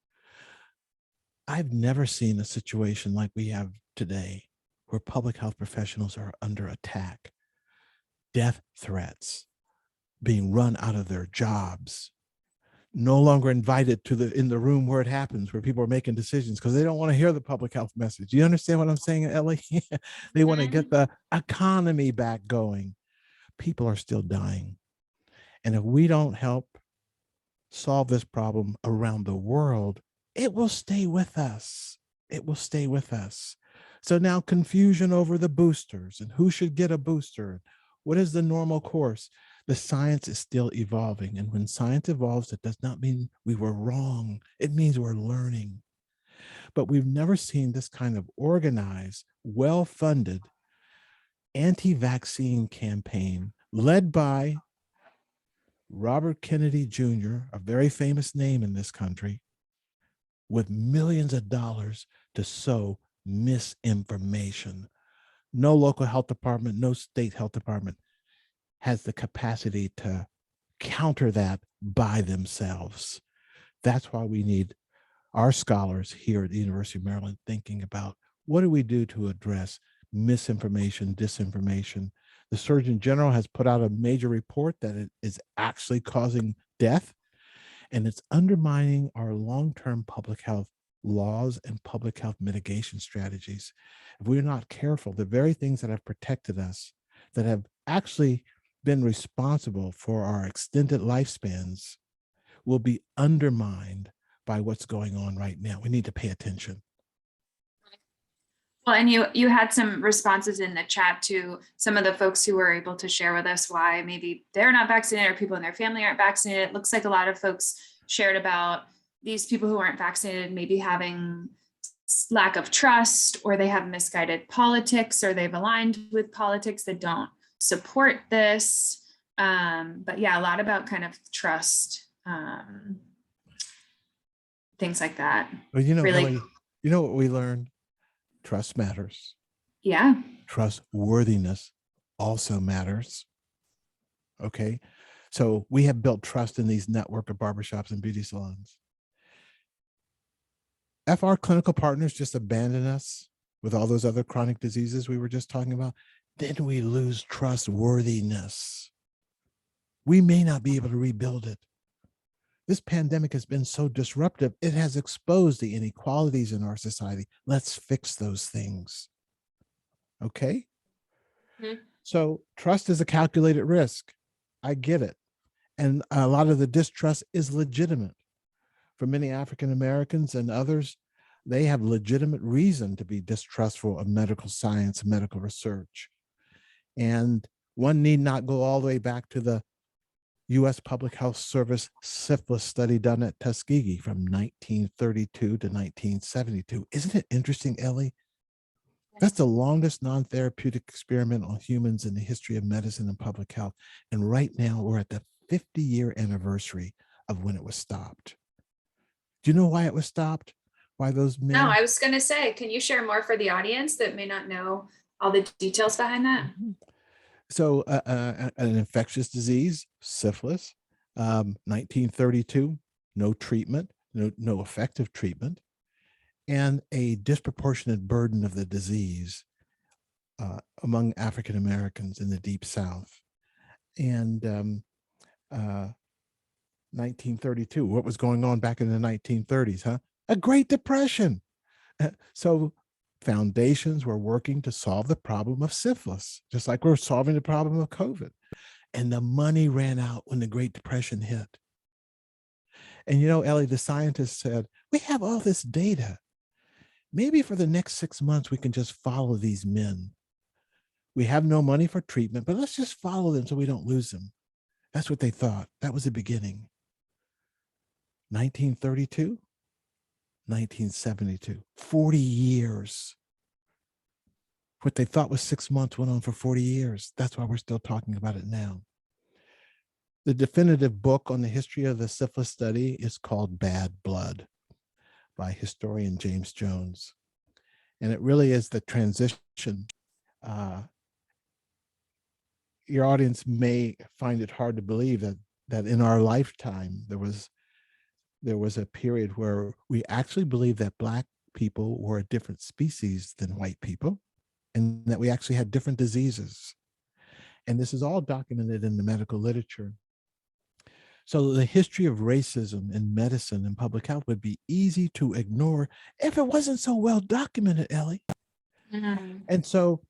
I've never seen a situation like we have today where public health professionals are under attack, death threats, being run out of their jobs, no longer invited to in the room where it happens, where people are making decisions because they don't want to hear the public health message. You understand what I'm saying, Ellie? They want to get the economy back going. People are still dying. And if we don't help solve this problem around the world, it will stay with us. It will stay with us. So now confusion over the boosters and who should get a booster. What is the normal course? The science is still evolving. And when science evolves, it does not mean we were wrong. It means we're learning. But we've never seen this kind of organized, well-funded anti-vaccine campaign led by Robert Kennedy Jr., a very famous name in this country, with millions of dollars to sow misinformation. No local health department, no state health department has the capacity to counter that by themselves. That's why we need our scholars here at the University of Maryland thinking about what do we do to address misinformation, disinformation. The Surgeon General has put out a major report that it is actually causing death, and it's undermining our long-term public health laws and public health mitigation strategies. If we're not careful, the very things that have protected us, that have actually been responsible for our extended lifespans, will be undermined by what's going on right now. We need to pay attention. Well, and you had some responses in the chat to some of the folks who were able to share with us why maybe they're not vaccinated or people in their family aren't vaccinated. It looks like a lot of folks shared about these people who aren't vaccinated maybe having lack of trust, or they have misguided politics, or they've aligned with politics that don't support this. But yeah, a lot about kind of trust, things like that. Well, you know, really, Ellie, you know what we learned? Trust matters. yeah. Trustworthiness also matters. Okay. So we have built trust in these network of barbershops and beauty salons. If our clinical partners just abandon us with all those other chronic diseases we were just talking about, then we lose trustworthiness. We may not be able to rebuild it. This pandemic has been so disruptive. It has exposed the inequalities in our society. Let's fix those things. Okay? Mm-hmm. So trust is a calculated risk. I get it. And a lot of the distrust is legitimate. For many African Americans and others, they have legitimate reason to be distrustful of medical science, medical research. And one need not go all the way back to the U.S. Public Health Service syphilis study done at Tuskegee from 1932 to 1972. Isn't it interesting, Ellie? That's the longest non-therapeutic experiment on humans in the history of medicine and public health. And right now we're at the 50-year anniversary of when it was stopped. Do you know why it was stopped? Why those men? No, I was going to say, can you share more for the audience that may not know all the details behind that? So an infectious disease, syphilis, 1932, no treatment, no effective treatment, and a disproportionate burden of the disease among African Americans in the Deep South. And 1932, what was going on back in the 1930s, huh? A Great Depression. So foundations were working to solve the problem of syphilis, just like we're solving the problem of COVID. And the money ran out when the Great Depression hit. And you know, Ellie, the scientists said, we have all this data. Maybe for the next 6 months, we can just follow these men. We have no money for treatment, but let's just follow them so we don't lose them. That's what they thought. That was the beginning. 1932, 1972, 40 years. What they thought was 6 months went on for 40 years. That's why we're still talking about it now. The definitive book on the history of the syphilis study is called Bad Blood by historian James Jones. And it really is the transition. Your audience may find it hard to believe that in our lifetime, there was a period where we actually believed that Black people were a different species than white people, and that we actually had different diseases. And this is all documented in the medical literature. So the history of racism in medicine and public health would be easy to ignore if it wasn't so well documented, Ellie. Mhm. And so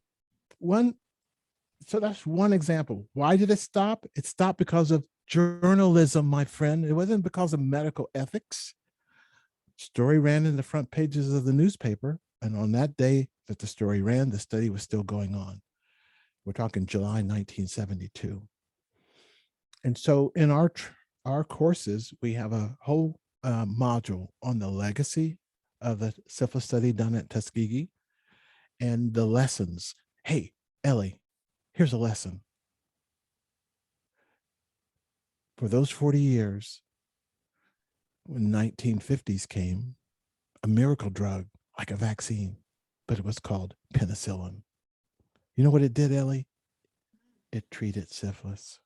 that's one example. Why did it stop? It stopped because of journalism, my friend. It wasn't because of medical ethics. Story ran in the front pages of the newspaper, and on that day that the story ran, the study was still going on. We're talking July 1972. And so in our courses, we have a whole module on the legacy of the syphilis study done at Tuskegee and the lessons. Hey, Ellie, here's a lesson. For those 40 years, when 1950s came, a miracle drug like a vaccine, but it was called penicillin. You know what it did, Ellie? It treated syphilis.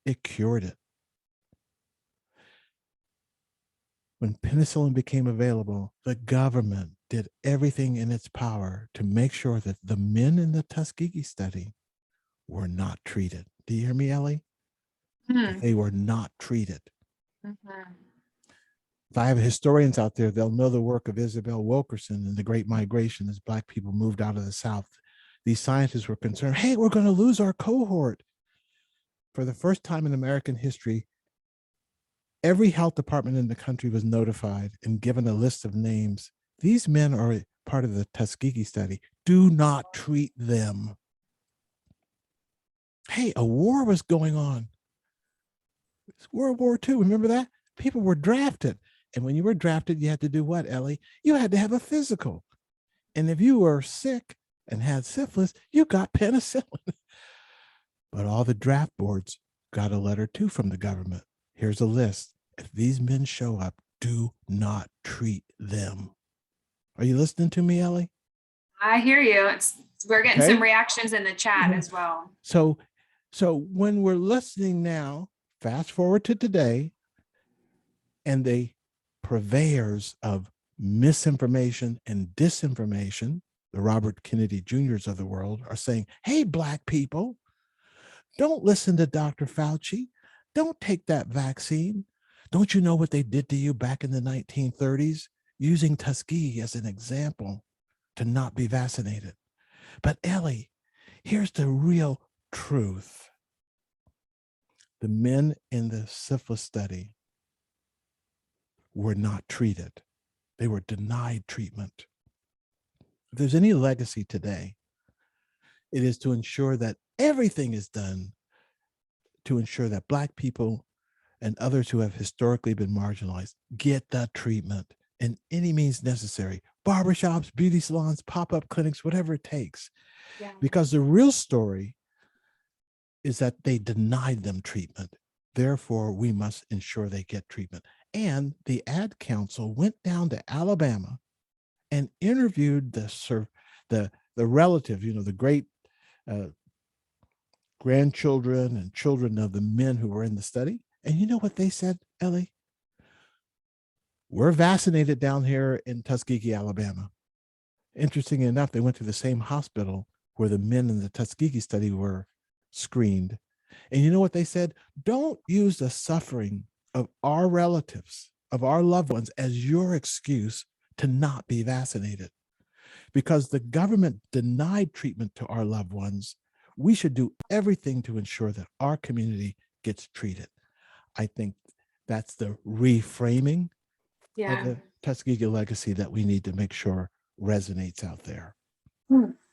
It cured it. When penicillin became available, the government did everything in its power to make sure that the men in the Tuskegee study were not treated. Do you hear me, Ellie? Mhm. They were not treated. Mhm. If I have historians out there, they'll know the work of Isabel Wilkerson and the Great Migration as Black people moved out of the South. These scientists were concerned, hey, we're going to lose our cohort. For the first time in American history, every health department in the country was notified and given a list of names. These men are part of the Tuskegee study. Do not treat them. Hey, a war was going on. It's World War II. Remember that? People were drafted. And when you were drafted, you had to do what, Ellie? You had to have a physical. And if you were sick and had syphilis, you got penicillin. But all the draft boards got a letter too from the government. Here's a list. If these men show up, do not treat them. Are you listening to me, Ellie? I hear you. We're getting Okay. some reactions in the chat as well. So when we're listening now, fast forward to today, and the purveyors of misinformation and disinformation, the Robert Kennedy Juniors of the world, are saying, hey, Black people, don't listen to Dr. Fauci. Don't take that vaccine. Don't you know what they did to you back in the 1930s, using Tuskegee as an example to not be vaccinated? But Ellie, here's the real truth. The men in the syphilis study were not treated. They were denied treatment. If there's any legacy today, it is to ensure that everything is done to ensure that Black people and others who have historically been marginalized get the treatment in any means necessary. Barbershops, beauty salons, pop-up clinics, whatever it takes. Yeah. Because the real story is that they denied them treatment. Therefore, we must ensure they get treatment. And the Ad Council went down to Alabama and interviewed the relative, the great grandchildren and children of the men who were in the study. And you know what they said, Ellie? We're vaccinated down here in Tuskegee, Alabama. Interesting enough, they went to the same hospital where the men in the Tuskegee study were screened. And you know what they said? Don't use the suffering of our relatives, of our loved ones, as your excuse to not be vaccinated. Because the government denied treatment to our loved ones, we should do everything to ensure that our community gets treated. I think that's the reframing of the Tuskegee legacy that we need to make sure resonates out there.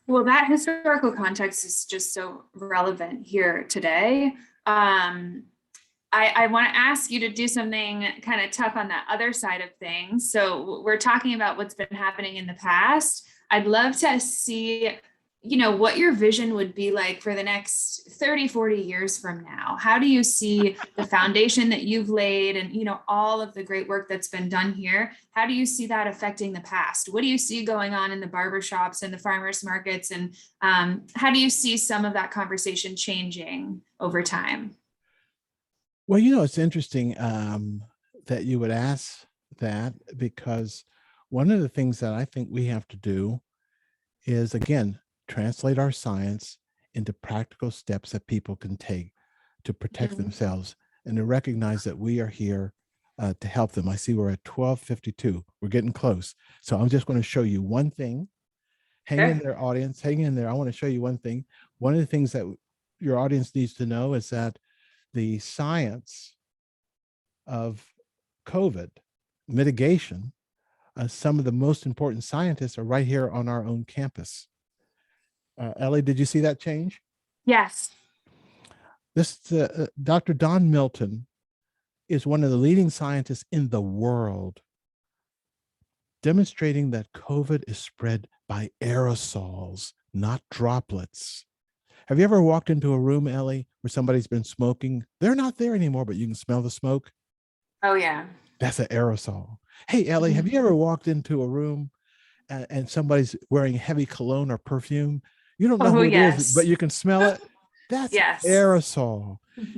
Well, that historical context is just so relevant here today. I want to ask you to do something kind of tough on that other side of things. So we're talking about what's been happening in the past. I'd love to see what your vision would be like for the next 30, 40 years from now. How do you see the foundation that you've laid and, all of the great work that's been done here? How do you see that affecting the past? What do you see going on in the barbershops and the farmers markets? And how do you see some of that conversation changing over time? Well, it's interesting that you would ask that, because one of the things that I think we have to do is, again, translate our science into practical steps that people can take to protect themselves and to recognize that we are here to help them. I see we're at 12:52. We're getting close. So I'm just going to show you one thing. Hang in there, audience. Hang in there. I want to show you one thing. One of the things that your audience needs to know is that the science of COVID mitigation, some of the most important scientists are right here on our own campus. Ellie, did you see that change? Yes. This Dr. Don Milton is one of the leading scientists in the world, demonstrating that COVID is spread by aerosols, not droplets. Have you ever walked into a room, Ellie, where somebody's been smoking? They're not there anymore, but you can smell the smoke. Oh, yeah. That's an aerosol. Hey, Ellie, have you ever walked into a room and somebody's wearing heavy cologne or perfume? You don't know who it is, but you can smell it. That's aerosol.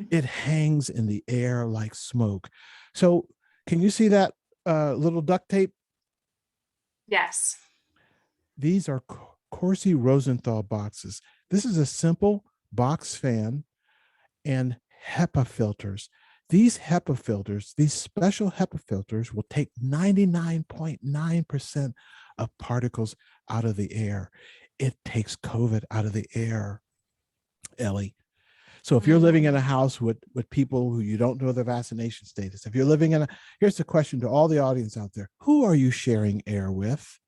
It hangs in the air like smoke. So can you see that little duct tape? Yes. These are Corsi Rosenthal boxes. This is a simple box fan and HEPA filters. These HEPA filters, these special HEPA filters, will take 99.9% of particles out of the air. It takes COVID out of the air, Ellie. So if you're living in a house with people who you don't know their vaccination status, if you're living in here's the question to all the audience out there: who are you sharing air with?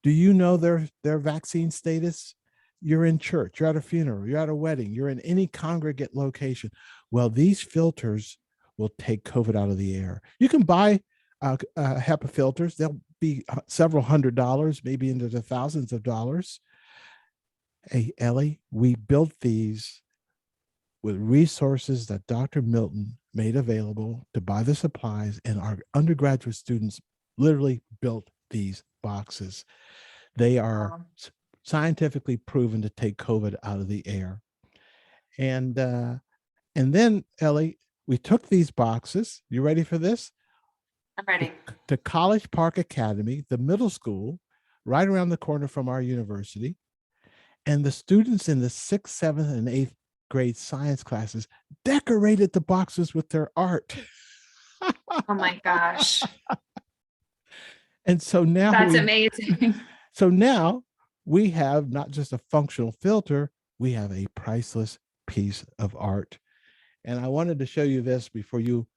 Do you know their vaccine status? You're in church, you're at a funeral, you're at a wedding, you're in any congregate location. Well, these filters will take COVID out of the air. You can buy HEPA filters. They'll be several $100s, maybe into the thousands of dollars. Hey, Ellie, we built these with resources that Dr. Milton made available to buy the supplies, and our undergraduate students literally built these boxes. They are scientifically proven to take COVID out of the air. And then, Ellie, we took these boxes. You ready for this? I'm ready. To College Park Academy, the middle school, right around the corner from our university. And the students in the 6th, 7th, and 8th grade science classes decorated the boxes with their art. Oh my gosh. And so now that's amazing. So now we have not just a functional filter, we have a priceless piece of art. And I wanted to show you this before you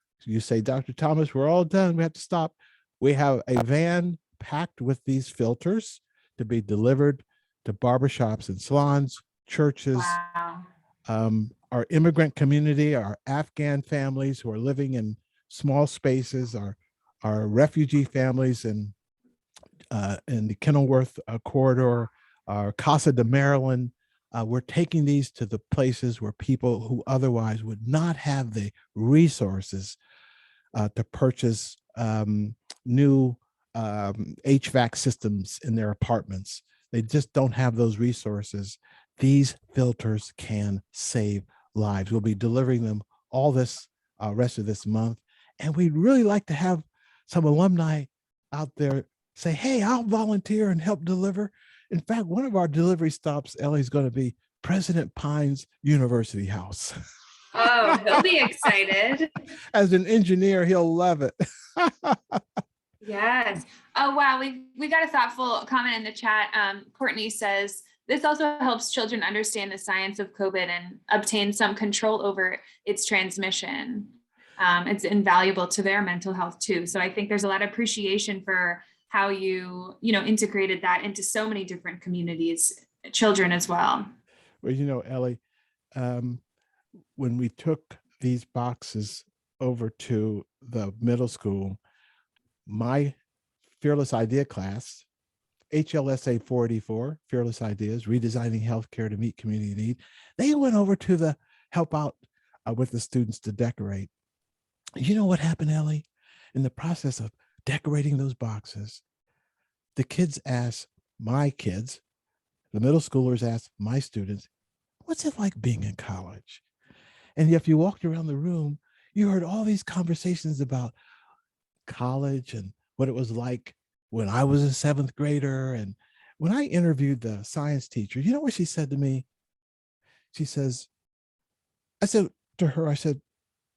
say, Dr. Thomas, we're all done, we have to stop. We have a van packed with these filters to be delivered to barbershops and salons, churches, our immigrant community, our Afghan families who are living in small spaces, our refugee families in the Kenilworth corridor, our Casa de Maryland. We're taking these to the places where people who otherwise would not have the resources to purchase new HVAC systems in their apartments. They just don't have those resources. These filters can save lives. We'll be delivering them all this rest of this month. And we'd really like to have some alumni out there say, hey, I'll volunteer and help deliver. In fact, one of our delivery stops, Ellie's going to be President Pine's University House. Oh, he'll be excited. As an engineer, he'll love it. Yes. Oh, wow. We got a thoughtful comment in the chat. Courtney says, this also helps children understand the science of COVID and obtain some control over its transmission. It's invaluable to their mental health too. So I think there's a lot of appreciation for how you integrated that into so many different communities, children as well. Well, Ellie, when we took these boxes over to the middle school, my Fearless Idea class, HLSA 484, Fearless Ideas, Redesigning Healthcare to Meet Community Need. They went over to the help out with the students to decorate. You know what happened, Ellie? In the process of decorating those boxes, the kids asked my kids, the middle schoolers asked my students, what's it like being in college? And if you walked around the room, you heard all these conversations about college and what it was like when I was a seventh grader. And when I interviewed the science teacher, you know what she said to me? She says, I said to her, I said,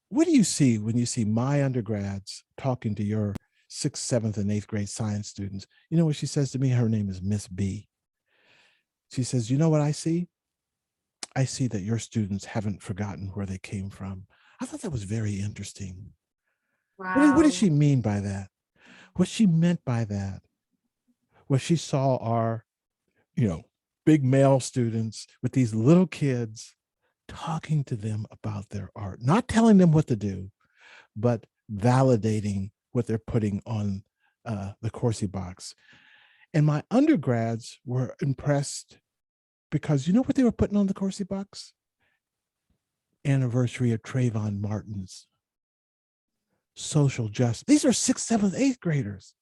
what do you see when you see my undergrads talking to your 6th, 7th, and 8th grade science students? You know what she says to me? Her name is Miss B. She says, you know what I see? I see that your students haven't forgotten where they came from. I thought that was very interesting. Wow. What did she mean by that? What she meant by that was she saw our, big male students with these little kids talking to them about their art, not telling them what to do, but validating what they're putting on the Corsi box. And my undergrads were impressed because you know what they were putting on the Corsi box? Anniversary of Trayvon Martin's social justice. These are 6th, 7th, 8th graders.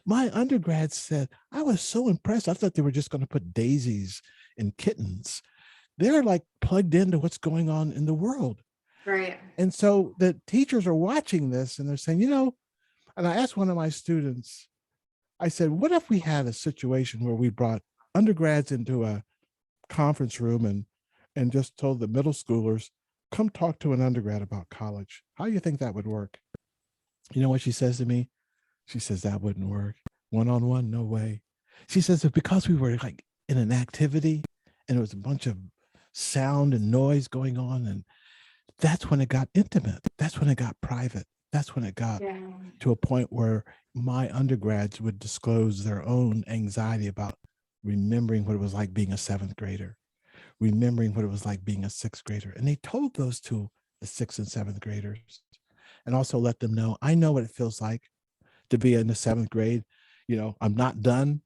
My undergrads said, I was so impressed. I thought they were just going to put daisies and kittens. They're like plugged into what's going on in the world. Right. And so the teachers are watching this and they're saying, and I asked one of my students, I said, what if we had a situation where we brought undergrads into a conference room and just told the middle schoolers, come talk to an undergrad about college. How do you think that would work? You know what she says to me? She says, that wouldn't work. One-on-one, no way. She says that because we were like in an activity and there was a bunch of sound and noise going on, and that's when it got intimate. That's when it got private. That's when it got to a point where my undergrads would disclose their own anxiety about remembering what it was like being a 7th grader, remembering what it was like being a 6th grader. And they told those to the 6th and 7th graders and also let them know, I know what it feels like to be in the 7th grade. I'm not done,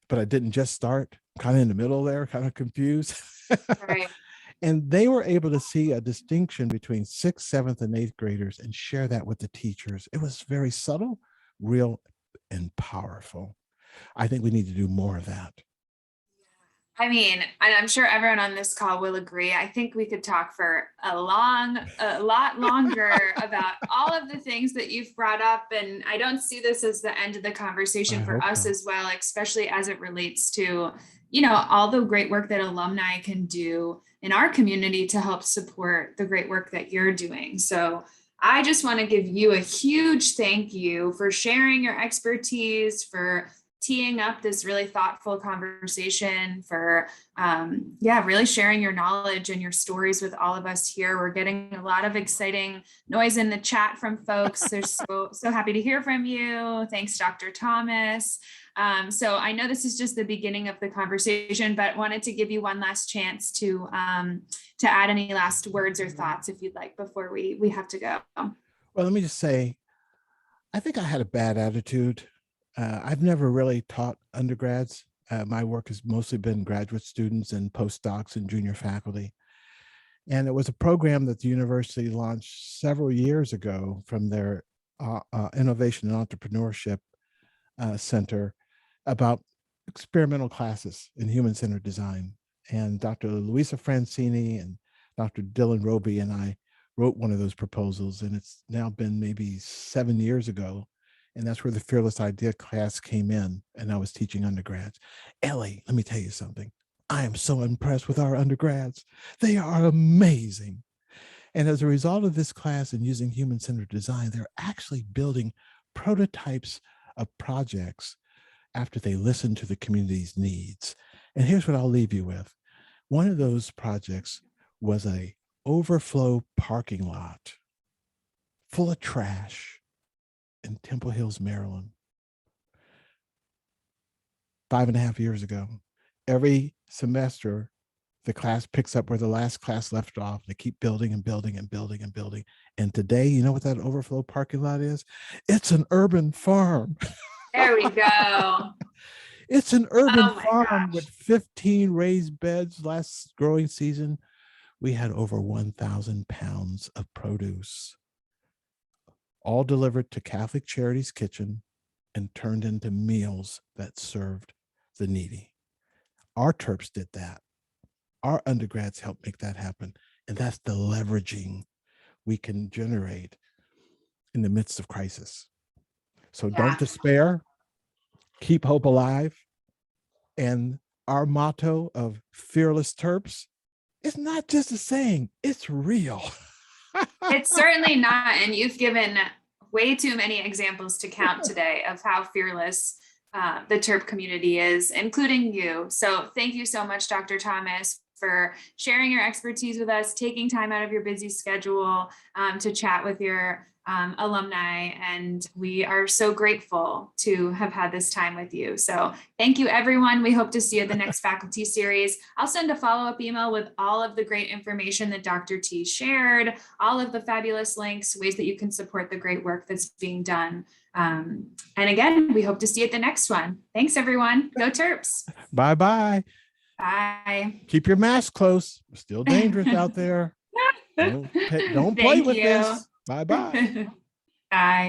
but I didn't just start, kind of in the middle there, kind of confused. Right. And they were able to see a distinction between 6th, 7th, and 8th graders and share that with the teachers. It was very subtle, real, and powerful. I think we need to do more of that. I mean, and I'm sure everyone on this call will agree. I think we could talk for a lot longer about all of the things that you've brought up. And I don't see this as the end of the conversation for us as well, especially as it relates to, all the great work that alumni can do in our community to help support the great work that you're doing. So I just want to give you a huge thank you for sharing your expertise, for teeing up this really thoughtful conversation, for really sharing your knowledge and your stories with all of us here. We're getting a lot of exciting noise in the chat from folks. They're so happy to hear from you. Thanks, Dr. Thomas. So I know this is just the beginning of the conversation, but wanted to give you one last chance to add any last words or thoughts if you'd like before we have to go. Well, let me just say, I think I had a bad attitude. I've never really taught undergrads. My work has mostly been graduate students and postdocs and junior faculty. And it was a program that the university launched several years ago from their Innovation and Entrepreneurship Center about experimental classes in human-centered design. And Dr. Luisa Francini and Dr. Dylan Roby and I wrote one of those proposals, and it's now been maybe 7 years ago. And that's where the Fearless Idea class came in, and I was teaching undergrads. Ellie, let me tell you something. I am so impressed with our undergrads. They are amazing. And as a result of this class and using human-centered design, they're actually building prototypes of projects after they listen to the community's needs. And here's what I'll leave you with. One of those projects was a overflow parking lot full of trash in Temple Hills, Maryland, 5.5 years ago. Every semester, the class picks up where the last class left off. They keep building and building and building and building. And today, you know what that overflow parking lot is? It's an urban farm. There we go. It's an urban Oh my farm gosh. with 15 raised beds. Last growing season, we had over 1,000 pounds of produce, all delivered to Catholic Charities Kitchen and turned into meals that served the needy. Our Terps did that. Our undergrads helped make that happen. And that's the leveraging we can generate in the midst of crisis. So Yeah. don't despair, keep hope alive. And our motto of Fearless Terps is not just a saying, it's real. It's certainly not. And you've given way too many examples to count today of how fearless the Terp community is, including you. So thank you so much, Dr. Thomas, for sharing your expertise with us, taking time out of your busy schedule to chat with your alumni. And we are so grateful to have had this time with you. So thank you, everyone. We hope to see you at the next faculty series. I'll send a follow-up email with all of the great information that Dr. T shared, all of the fabulous links, ways that you can support the great work that's being done. And again, we hope to see you at the next one. Thanks, everyone. Go Terps. Bye-bye. Bye. Keep your mask close. It's still dangerous out there. Don't play Thank with you. this. Bye-bye. Bye.